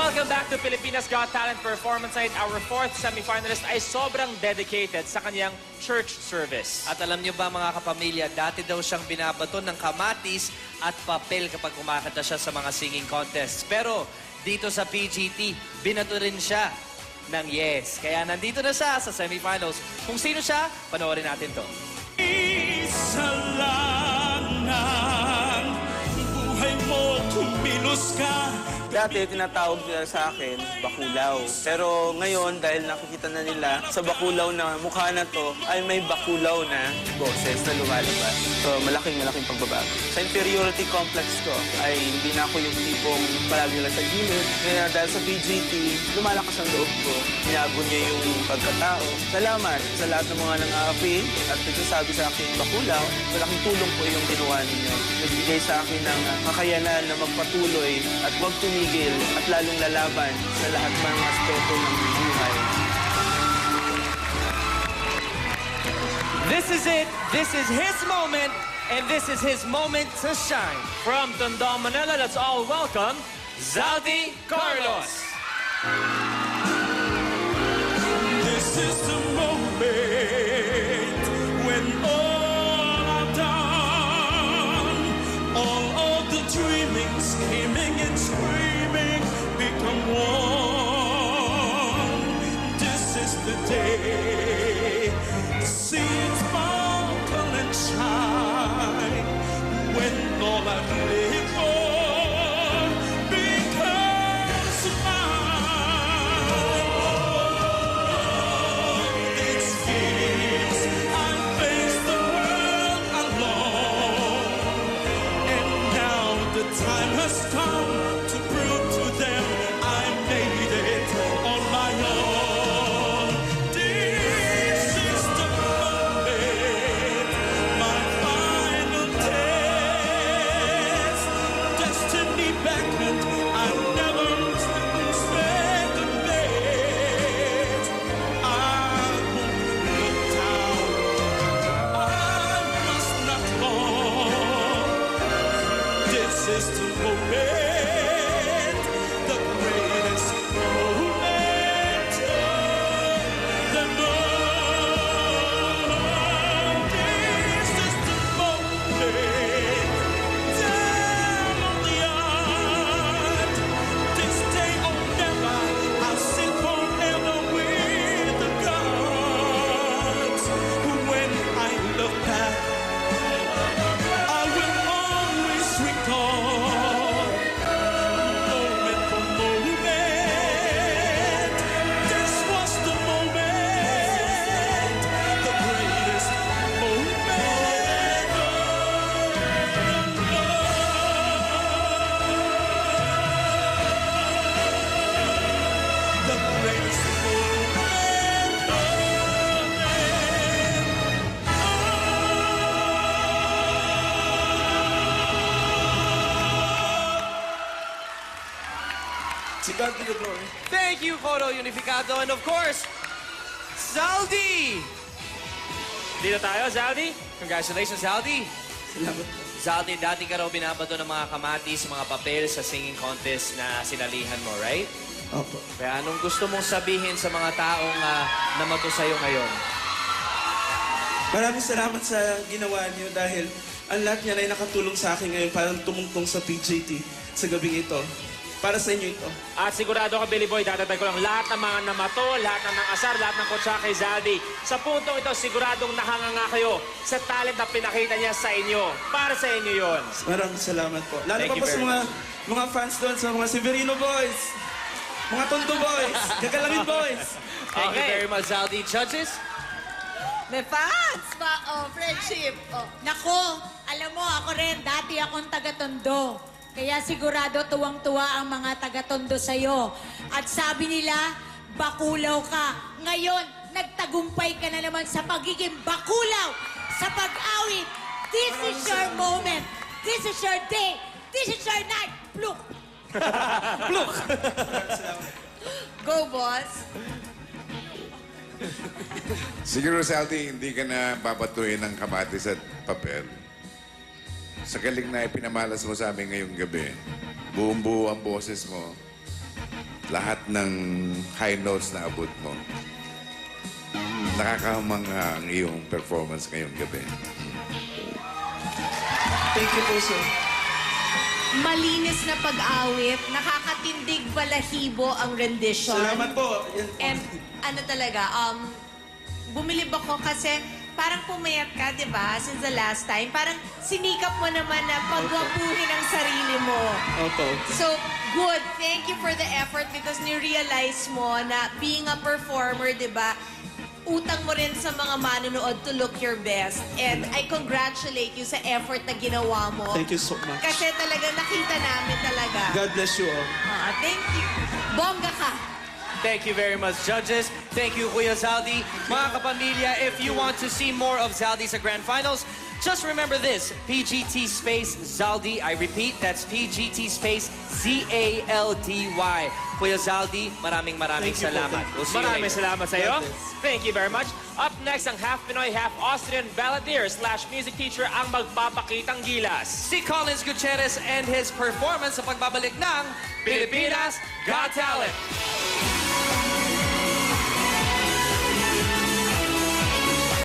Welcome back to Pilipinas Got Talent Performance Night. Our fourth semifinalist ay sobrang dedicated sa kanyang church service. At alam niyo ba mga kapamilya, dati daw siyang binabaton ng kamatis at papel kapag kumakanta siya sa mga singing contests. Pero dito sa PGT, binato rin siya ng yes. Kaya nandito na siya sa semifinals. Kung sino siya, panoorin natin to. Isa lang ang buhay mo, kumilos ka. Dati, tinatawag nila sa akin, bakulaw. Pero ngayon, dahil nakikita na nila sa bakulaw na mukha na to, ay may bakulaw na boses na lumalabas. So, malaking pagbabago. Sa inferiority complex ko, ay hindi na ako yung tipong palagi lang sa gilid. Kaya dahil sa PGT, lumalakas ang loob ko. Inago niya yung pagkatao. Salamat sa lahat ng mga nang-aapi at nagsasabi sa akin, bakulaw, malaking tulong po yung ginawa ninyo. Nagbigay sa akin ng kakayanan na magpatuloy at wag tumigil at lalong lalaban sa lahat ng aspeto ng buhay. This is it. This is his moment. And this is his moment to shine. From Tondo, Manila, let's all welcome Zaldi Carlos. This is the moment when all I've done, all of the dreaming, scheming and screaming become one. This is the day to see it sparkle and shine when all I live for becomes mine. It's years I faced the world alone, and now the time has come to prove to them I made it on my own. This is the moment, my final test. Destiny beckoned, I never second best. I won't look down, I must not fall. This is the moment, the greatest moment of them all. This is the moment, down on the earth. This day or never, I'll sit forever with the gods. When I look back, I will always recall, moment for moment, this was the moment, the greatest moment of the greatest moment of Si God be the glory. Thank you, Coro Unificado. And of course, Zaldi! Dito tayo, Zaldi. Congratulations, Zaldi! Salamat po. Zaldi, dati ka raw binabato ng mga kamatis, mga papel sa singing contest na sinalihan mo, right? Opo. Kaya anong gusto mong sabihin sa mga taong namato sa'yo ngayon? Maraming salamat sa ginawa niyo dahil ang lahat niyan ay nakatulong sa akin ngayon para tumungtong sa PJT sa gabing ito. Para sa inyo ito. At sigurado ka, Billy Boy, datatag ko lang lahat ng mga namato, lahat ng nangasar, lahat ng kotsa kay Zaldi. Sa puntong ito, siguradong nakanganga kayo sa talent na pinakita niya sa inyo. Para sa inyo yon. Maraming salamat po. Lalo Thank pa you po sa very mga fans doon, sa mga Severino boys, mga Tondo boys, Gagalangin boys. Thank you Okay. very much, Zaldi. Judges? May fans! Friendship. Nako, alam mo, ako rin, dati akong taga-Tondo. Kaya sigurado tuwang-tuwa ang mga taga-Tondo sa'yo. At sabi nila, bakulaw ka. Ngayon, nagtagumpay ka na naman sa pagiging bakulaw, sa pag-awit. This is your moment. This is your day. This is your night. Pluk! Look! Go, boss. Siguro, Salty, hindi ka na babatuhin ng kamatis at papel. Sa galing na ipinamalas mo sa amin ngayong gabi, buong-buo ang boses mo. lahat ng high notes na abot mo. Nakakamangha ang iyong performance ngayong gabi. Thank you po, sir. Malinis na pag-awit, nakakatindig balahibo ang rendition. Salamat po. And ano talaga, bumilib ako kasi parang pumayat ka, di ba, since the last time. Parang sinikap mo naman na pagwapuhin ang sarili mo. Opo. So, good. Thank you for the effort because ni-realize mo na being a performer, di ba, utang mo rin sa mga manonood to look your best. And I congratulate you sa effort na ginawa mo. Thank you so much. Kasi talaga nakita namin talaga. God bless you all. Thank you. Bongga ka. Thank you very much, judges. Thank you, Kuya Zaldi. Mga kapamilya, if you want to see more of Zaldi sa Grand Finals, just remember this, PGT space Zaldi. I repeat, that's PGT space Z-A-L-D-Y. Kuya Zaldi, maraming Thank you po. salamat. We'll see you Maraming later. salamat sa iyo. God bless. Thank you very much. Up next, ang half Pinoy, half Austrian balladeer / music teacher ang magpapakitang gilas. Si Collins Gutierrez and his performance sa pagbabalik ng Pilipinas Got Talent!